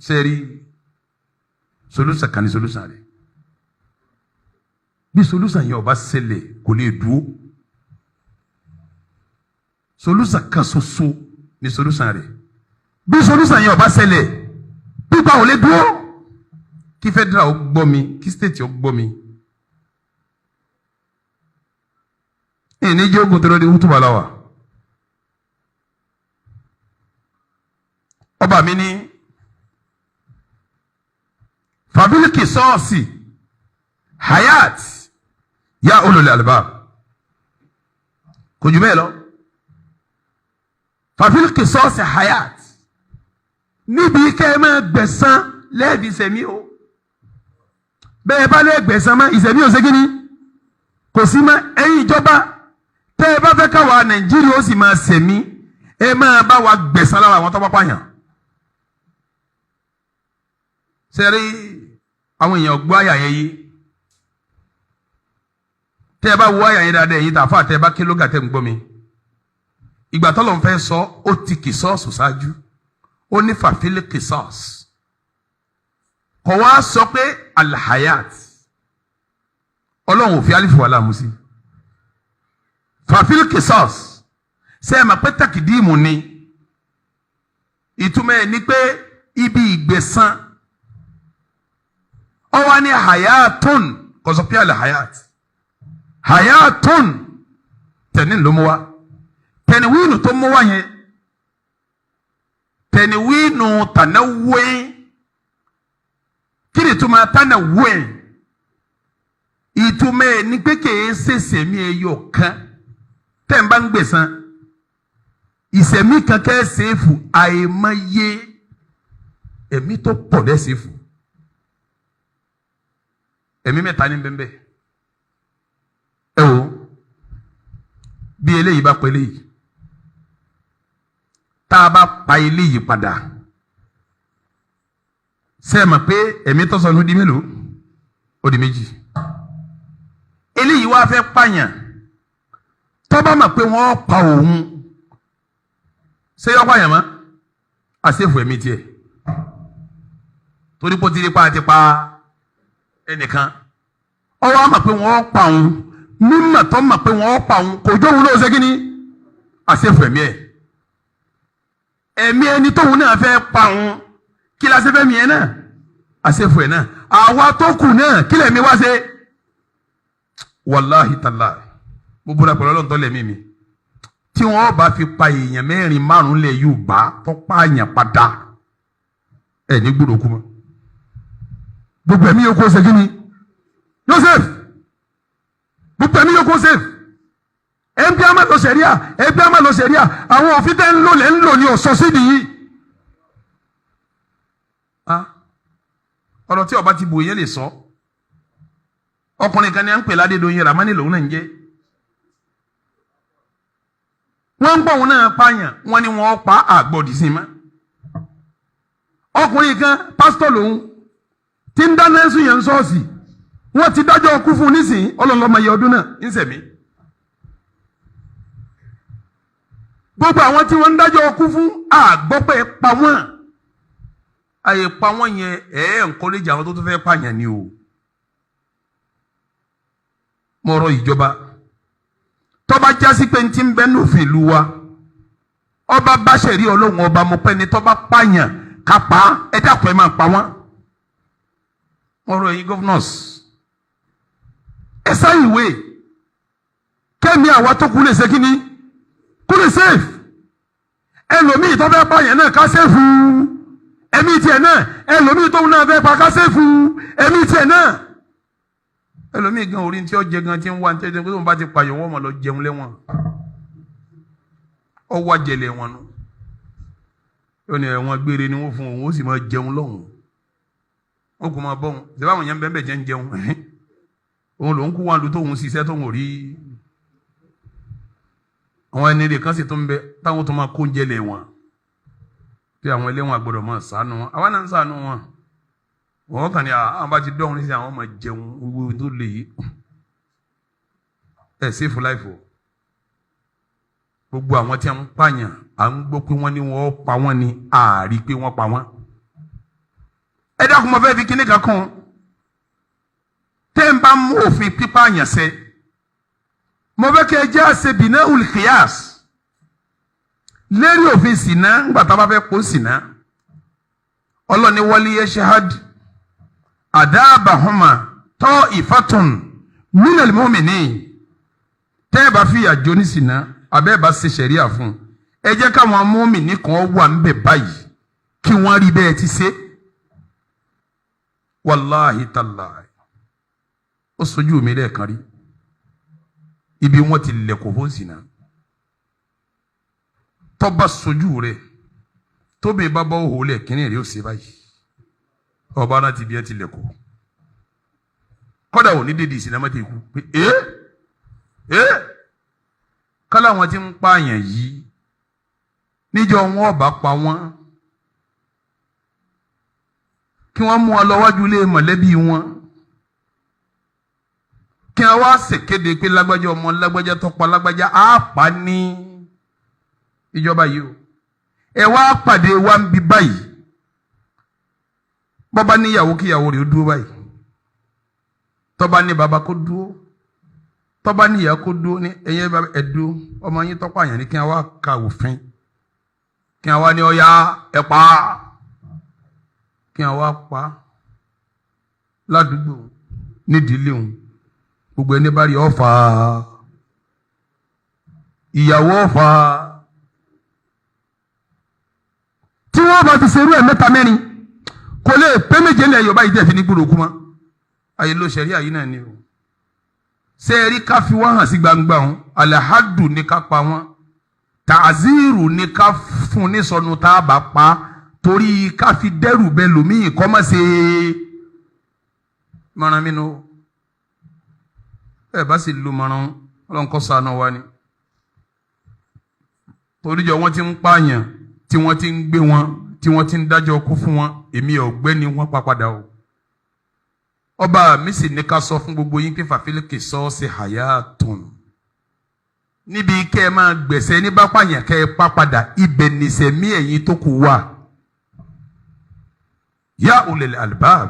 sẹ́rí solution kan ní solution rẹ̀ bí solution yẹn ó bá ṣẹlẹ̀ kò lè dúró solution kan ṣoṣo ní solution rẹ̀ bí solution yẹn ó bá ṣẹlẹ̀ pípa ò lè dúró kí federal ó gbọ́ mi kí state ó gbọ́ mi ìníjẹ́ ogun tó lọ́ọ́ di hútùbà láwà ọba mi ní fabiliki sọ́ọ̀sì hayat ya ulul albab kò jù bẹ́ẹ̀ lọ fabiliki sọ́ọ̀sì hayat níbi kẹ́ ẹ máa gbẹ̀san lẹ́ẹ̀dì ìsẹ̀mí o bẹ́ẹ̀ bá lẹ́ẹ̀ gbẹ̀san mọ́ ìsẹ̀mí ò ségin ní kò sí mọ́ ẹ̀yin ìjọba tẹ́ ẹ bá fẹ́ káwa Nàìjíríà ó sì máa sẹ̀mí ẹ máa bá wa gbẹ̀san lára àwọn tó bá pààyàn sẹ́rí àwọn èèyàn gbọ́ àyà yẹn yìí tẹ́ ẹ bá wo àyà yẹn dáadáa èyí tàfà tẹ́ ẹ bá ké lóga tẹ́ ń gbọ́ mi ìgbà tó lọ́n fẹ́ sọ ó ti kìsọ́ọ̀sì ṣáájú ó ní fàfílì kìsọ́ọ̀sì kò wá sọ pé alhayat ọlọ́run ò fi alifu wà láàmú sí fàfílì kìsọ́ọ̀sì ṣe é mà pé tàkìdíìmù ni ìtumọ̀ ẹ̀ ni pé ibi ìgbẹ̀san ọwọ́ ni hayatun kò sọ pé alhayat hayatun tẹ̀ní ló mú wa tẹ̀níwíìnù tó mú wa yẹn tẹ̀níwíìnù tànáwé kí ni ìtumọ̀ tànáwé ìtumọ̀ ẹ̀ ní pé kèé ṣèṣe mi ẹyọ kan tẹ̀ ń bá ń gbẹ̀san ìṣẹ̀mí kan kẹ́ ṣèfù àìmọye ẹ̀mí tó pọ̀ dẹ́ ṣèfù ẹ̀mí mẹ́ta ní bẹ́ẹ̀ ẹ wo bí eléyìí bá pẹ́ eléyìí tá a bá pa eléyìí padà ṣe é mọ̀ pé ẹ̀mí tó sọnù di mélòó ó di méjì eléyìí wá fẹ́ pààyàn tó bá mọ̀ pé wọ́n pa òun ṣé yọ pààyàn mọ́ àṣefù ẹ̀mí tiẹ̀ torí pé ó ti rí pa àti pa ẹnìkan ọwọ́ àmọ̀ pé wọ́n pa òun mímọ̀ tó mọ̀ pé wọ́n pa òun kò jó òun ló ṣe kí ni àṣefù ẹ̀mí ẹ̀ ẹ̀mí ẹni tóun náà fẹ́ pa òun kí la ṣe fẹ́ mi ẹ̀ náà àṣefù ẹ̀ náà àwa tó kù náà kí lẹ̀mí wá ṣe wàláhì tàlá gbogbo la pẹ̀lú ọlọ́run tó lẹ̀mí mi tí wọ́n bá fi pa èèyàn mẹ́rin márùn-ún lẹ̀ yóò bá tó pààyàn padà ẹ̀ ní gbọ́dọ̀ kú mọ́ gbogbo ẹ̀mí yóò kó ṣe kí ni Joseph gbogbo ẹ̀mí yóò kó Joseph ẹ̀ńbí àmà lọ sẹ̀ríà ẹ̀ńbí àmà lọ sẹ̀ríà àwọn òfin tẹ́ ń lò lẹ́ ń lò ní ọ̀sọ́ sí nìyí. ọ̀rọ̀ tí ọba ti bò yẹn lè sọ ọkùnrin kan ní à ń pè Ládédoyin Ramani lòun náà ń jẹ́ wọ́n ń gbọ́ òun náà pààyàn wọ́n ní wọ́n pa àgbọ̀dì sí ma ọkùnrin kan pásítọ̀ lòun tí ń dáná ẹ̀sùn yẹn ń sọ́ọ̀sì wọ́n ti dájọ́ ọkú fún un nísìnyí ọlọ́lọ́mọye ọdún náà ń sẹ̀mí. gbogbo àwọn tí wọ́n ń dájọ́ ọkú fún àgbọ́pẹ́ pa wọ́n àyè pa wọ́n yẹn ńkọ́lẹ́jì àwọn tó tún fẹ́ pààyàn ni o. mo rọ ìjọba tọ́ba jásí pé ní ti ń bẹ́ ní òfin ìlú wa ọba báṣẹ̀rí ọlọ́run ọba mo pẹ́ ni tọ́ba pààyàn kápá ẹ dákun ẹ máa pa wọ́n. ọ̀rọ̀ yìí governors ẹ sáyìn ìwé kẹ́mi àwa tó kú lè ṣe kí ni kú lè safe ẹlòmíì tó fẹ́ pààyàn náà ká safe ẹ̀mí tiẹ̀ náà ẹlòmíì tóun náà fẹ́ pa ká safe ẹ̀mí tiẹ̀ náà ẹlòmíì gan orí tí ó jẹ gan tí ń wá ní tẹ́tẹ́ pé tóun bá ti pààyàn wọ́n mọ̀ lọ jẹun lẹ́wọ̀n ọwọ́ àjẹlẹ̀ wọn nù yóò ní ẹ̀wọ̀n gbére ni wọ́n fún òun ó sì máa jẹun lọ́hùn wọn kò máa bọ́ wọn ṣe báwọn yẹn bẹ́ẹ̀ jẹ́ ń jẹun òun lòún kú wọn lu tóun ṣiṣẹ́ tóun ò rí àwọn ẹni rẹ̀ kan sì tó ń bẹ táwọn tó máa kó oúnjẹ lẹ̀ wọn tí àwọn ẹlẹ́wọ̀n àgbọ̀dọ̀ máa ṣàánú wọn àwa náà ń ṣàánú wọn wọn kàn ní àwọn bá ti dọ́hùn níṣẹ́ àwọn máa jẹun owó tó lè yí ẹ̀ sèfù láìfò gbogbo àwọn tí a ń pààyàn à ń gbọ́ pé wọ́n ní wọ́n pa wọ́n ni àárí pé wọ́n pa wọ́n ẹ dákun mo fẹ́ fi kíní kan kún tẹ́ ń bá mú òfin pípa àyànṣẹ́ mo fẹ́ kẹ́ ẹ jẹ́ àṣebìnà olùkíyàs lérí òfin sìnà ńgbà tá a bá fẹ́ kó sìnà ọlọ́ni wọlé yẹ ṣahad àdáàbàhùnmá tọ́ ìfàtún minal mu'minin tẹ́ ẹ bá fi àjò ní sìnà abẹ́ ẹ bá ṣe ṣẹ̀ríà fún ẹ jẹ́ káwọn mùmínì kan wà ń bẹ̀ báyìí kí wọ́n rí bẹ́ẹ̀ ti ṣe wàláhì tàláhì ó sojú mi lẹ́ẹ̀kan rí ibi wọ́n ti lẹ̀kọ̀ fún sìnà tọ́ba sojú rẹ̀ tóbi bá bọ́ òhò lẹ̀ kíní rẹ̀ ó ṣe báyìí ọba náà ti bí ẹ ti lẹ̀kọ̀ kọ́dà ò ní dédé ìsìnà ti kú pé kálá wọn ti ń pààyàn yìí níjọ́ wọn ọba pa wọn kí wọ́n mú wọn lọ wájú ilé mọ̀lẹ́bí wọn kí wọ́n wá ṣèkéde pé lágbájá ọmọ lágbájá tọ́pa lágbájá á pa ní ìjọba yìí o ẹ wá pàdé wa ń bí báyìí bọ́ba níyàwó kíyàwó rẹ̀ ó dúró báyìí tọ́ba ní baba kó dúró tọ́ba níyà kó dúró ní ẹ̀yẹ ẹ̀dú ọmọ yín tọ́pọ̀ àyàn ní kí wọ́n wá ka òfin kí wọ́n wá ní ọ̀yá ẹ̀ pa kí wọ́n wá pa ládùúgbò nídìílé òun gbogbo ẹni bá rí ọ̀fà ìyàwó ọ̀fà tí wọ́n bá ti ṣerú ẹ̀ mẹ́ta mẹ́rin kò lè pé méje ní ẹ̀yọ̀ báyìí tẹ̀ fi ní gbòdòkú mọ́ ayé ló ṣẹ̀rí àyí náà ni o ṣe é rí ká fi wọ́n hàn sí gbangba wọn alahadu ní ká pa wọ́n tàzírù ní ká fún ní sọnù tá a bá pa torí ká fi dẹ́rù bẹ lòmíì kọ́ mọ́ ṣe mọ̀ràn mi nù ẹ bá sì lu mọ̀ràn ọlọ́nkọ́ sànù wa ni toríjọ wọ́n ti ń pààyàn tí wọ́n ti ń gbé wọn tí wọ́n ti ń dájọ́ kú fún wọn èmi ọ̀gbẹ́ni wọ́n pa padà o ọba mi sì ní ká sọ fún gbogbo yín pé fàfílẹ́kì sọ́ọ́sì hayatun níbi kẹ́ ẹ máa gbẹ̀sẹ̀ ní bá pààyàn kẹ́ ẹ pa padà ibẹ̀ nìṣẹ̀mí ẹ̀yin tó kù wà yá ulil albab